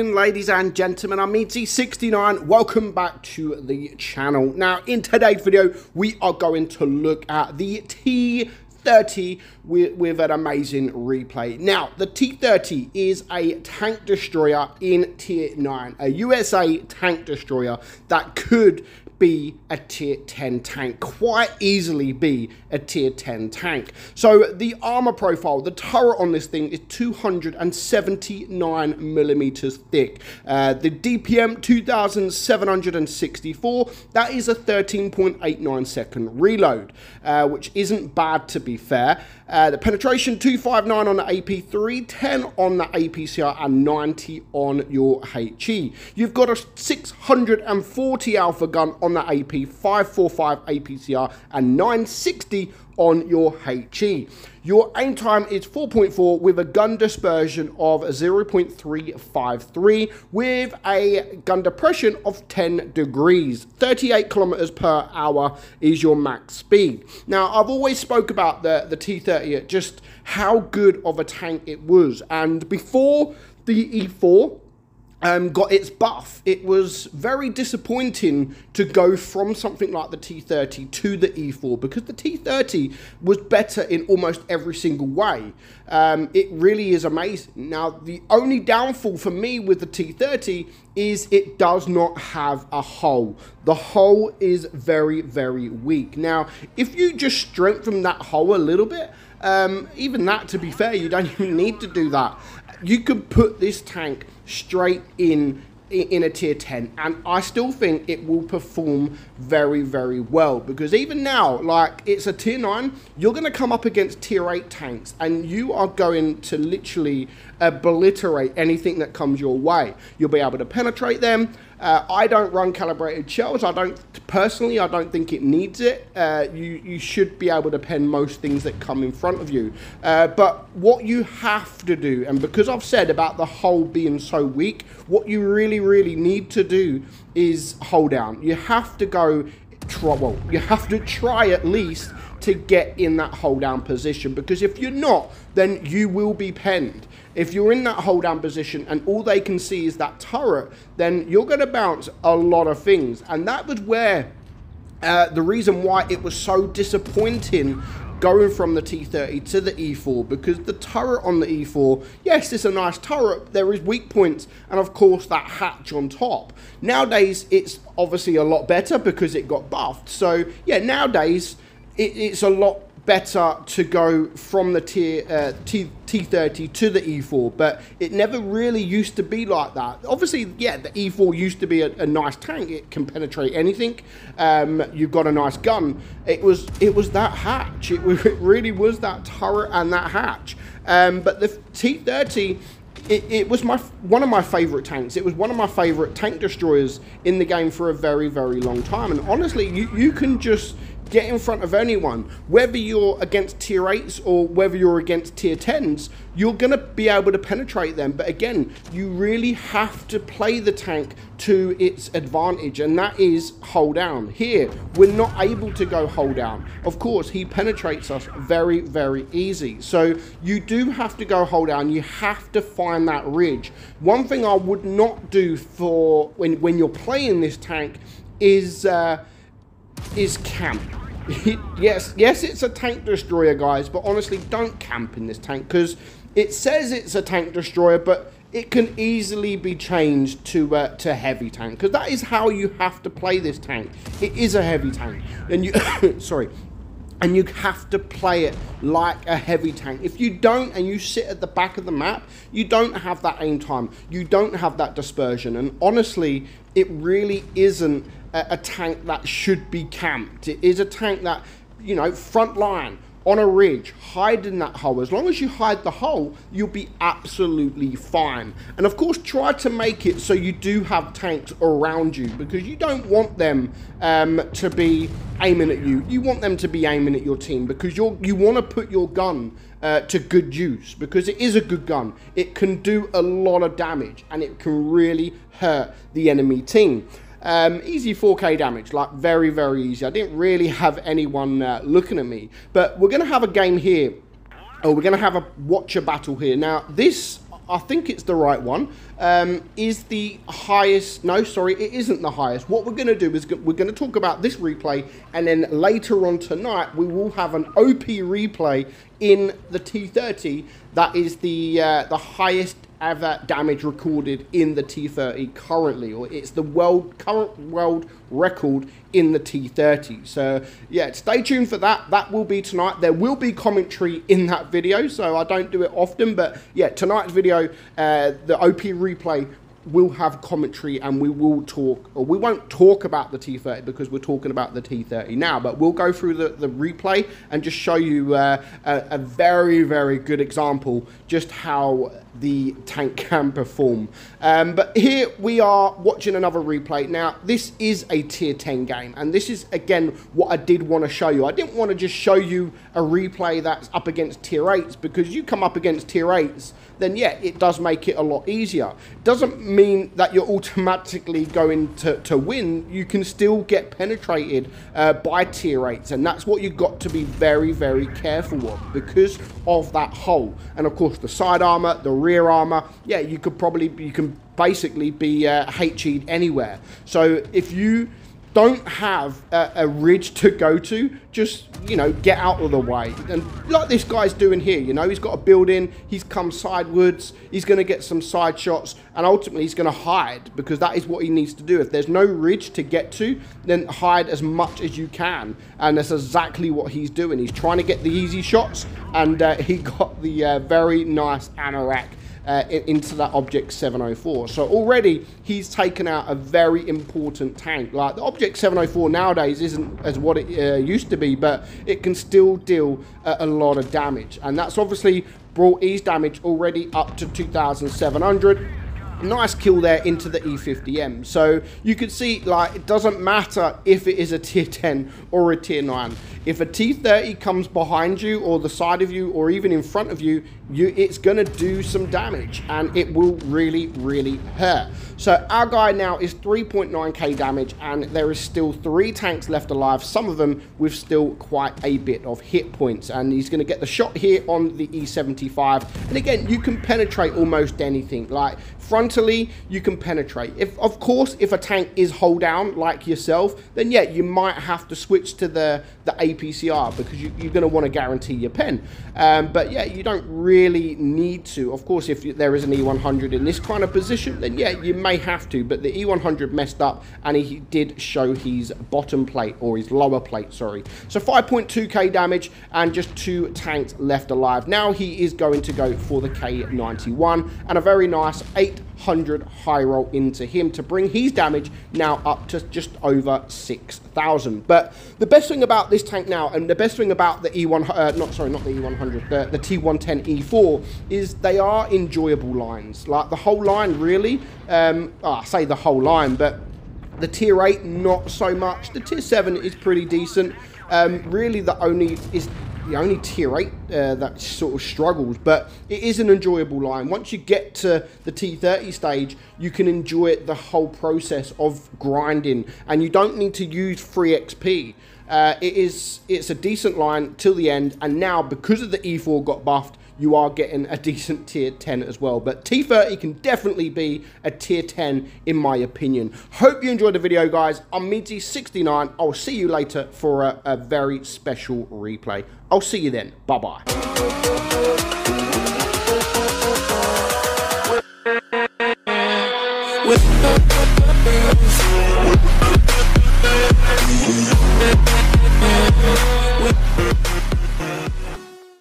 evening, ladies and gentlemen. I'm meadsy69. Welcome back to the channel. Now, in today's video, we are going to look at the T30 with an amazing replay. Now, the T30 is a tank destroyer in Tier 9, a USA tank destroyer that could be a Tier 10 tank, quite easily be a Tier 10 tank. So the armor profile, the turret on this thing is 279 millimeters thick. The DPM 2764, that is a 13.89 second reload, which isn't bad to be fair. The penetration 259 on the AP, 310 on the APCR, and 90 on your HE. You've got a 640 alpha gun on the AP, 545 APCR, and 960 on your HE. Your aim time is 4.4 with a gun dispersion of 0.353 with a gun depression of 10 degrees. 38 kilometers per hour is your max speed. Now, I've always spoke about the T30, just how good of a tank it was. And before the E4 got its buff, it was very disappointing to go from something like the T30 to the E4 because the T30 was better in almost every single way. It really is amazing. Now, the only downfall for me with the T30 is it does not have a hull. The hull is very, very weak. Now, if you just strengthen that hull a little bit, even that, to be fair, you don't even need to do that. You could put this tank straight in a Tier 10, and I still think it will perform very, very well, because even now, like, it's a Tier 9, you're going to come up against Tier 8 tanks, and you are going to literally obliterate anything that comes your way. You'll be able to penetrate them. I don't run calibrated shells. I don't think it needs it. You should be able to pen most things that come in front of you. But what you have to do, and because I've said about the hull being so weak, what you really need to do is hold down. You have to go, you have to try at least to get in that hold down position, because if you're not, then you will be penned. If you're in that hold down position and all they can see is that turret, then you're going to bounce a lot of things. And that was where the reason why it was so disappointing going from the T30 to the E4, because the turret on the E4, yes, it's a nice turret, there is weak points, and of course that hatch on top. Nowadays, it's obviously a lot better because it got buffed. So yeah, nowadays, it's a lot better to go from the T30 to the E4, but it never really used to be like that. Obviously, yeah, the E4 used to be a nice tank. It can penetrate anything. You've got a nice gun. It was that hatch. It really was that turret and that hatch. But the T30, it was one of my favorite tanks. It was one of my favorite tank destroyers in the game for a very, very long time. And honestly, you can just get in front of anyone, whether you're against Tier 8s or whether you're against Tier 10s, you're going to be able to penetrate them. But again, you really have to play the tank to its advantage, and that is hold down. Here, we're not able to go hold down. Of course, he penetrates us very, very easy. So you do have to go hold down. You have to find that ridge. One thing I would not do for when you're playing this tank is camp. Yes, it's a tank destroyer, guys, but honestly, don't camp in this tank, because it says it's a tank destroyer, but it can easily be changed to heavy tank, because that is how you have to play this tank. It is a heavy tank, and you sorry, and you have to play it like a heavy tank. If you don't, and you sit at the back of the map, you don't have that aim time, you don't have that dispersion, and honestly, it really isn't a tank that should be camped. It is a tank that, you know, front line, on a ridge, hide in that hole. As long as you hide the hole, you'll be absolutely fine. And of course, try to make it so you do have tanks around you, because you don't want them to be aiming at you. You want them to be aiming at your team, because you want to put your gun to good use, because it is a good gun. It can do a lot of damage, and it can really hurt the enemy team. Easy 4K damage, like very, very easy. I didn't really have anyone looking at me, but we're going to have a game here, or we're going to have a watcher battle here. Now, this I think it's the right one, is the highest. No, sorry, it isn't the highest. What we're going to do is we're going to talk about this replay, and then later on tonight we will have an OP replay in the T30 that is the highest ever damage recorded in the T30 currently, or it's the current world record in the T30. So yeah, stay tuned for that. That will be tonight. There will be commentary in that video, so I don't do it often, but yeah, tonight's video, the OP replay, will have commentary, and we will talk, or we won't talk about the T30 because we're talking about the T30 now, but we'll go through the replay and just show you a very, very good example just how the tank can perform. But here we are watching another replay. Now this is a tier 10 game, and this is again what I did want to show you. I didn't want to just show you a replay that's up against tier 8s, because you come up against tier 8s, then yeah, it does make it a lot easier. Doesn't mean that you're automatically going to win. You can still get penetrated by tier 8s, and that's what you've got to be very, very careful of because of that hole. And of course the side armor, the rear armor, yeah, you can basically be HE'd anywhere. So if you don't have a ridge to go to, just, you know, get out of the way. And like this guy's doing here, you know, he's got a building, he's come sidewards, he's going to get some side shots, and ultimately he's going to hide, because that is what he needs to do. If there's no ridge to get to, then hide as much as you can. And that's exactly what he's doing. He's trying to get the easy shots, and he got the very nice anorak into that Object 704. So already he's taken out a very important tank. Like the Object 704 nowadays isn't as what it used to be, but it can still deal a lot of damage, and that's obviously brought his damage already up to 2,700. Nice kill there into the E50M. So you can see, like, it doesn't matter if it is a tier 10 or a tier 9. If a T30 comes behind you or the side of you or even in front of you, it's going to do some damage, and it will really, really hurt. So our guy now is 3.9k damage, and there is still 3 tanks left alive, some of them with still quite a bit of hit points. And he's going to get the shot here on the E75. And again, you can penetrate almost anything. Like frontally, you can penetrate. Of course, if a tank is hull down like yourself, then yeah, you might have to switch to the APCR, because you're going to want to guarantee your pen. But yeah, you don't really need to. Of course, if there is an E100 in this kind of position, then yeah, you may have to. But the E100 messed up, and he did show his bottom plate, or his lower plate, sorry. So 5.2k damage and just 2 tanks left alive. Now he is going to go for the K91 and a very nice 800 high roll into him to bring his damage now up to just over 6,000. But the best thing about this tank now, and the best thing about the not the E100, the T110 E4, is they are enjoyable lines. Like the whole line, really. I say the whole line, but the tier 8 not so much. The tier 7 is pretty decent. Really the only tier 8 that sort of struggles, but it is an enjoyable line. Once you get to the T30 stage, you can enjoy the whole process of grinding, and you don't need to use free XP. It's a decent line till the end, and now because of the E4 got buffed, you are getting a decent tier 10 as well. But T30 can definitely be a tier 10 in my opinion. Hope you enjoyed the video, guys. I'm meadsy69. I'll see you later for a very special replay. I'll see you then. Bye-bye. With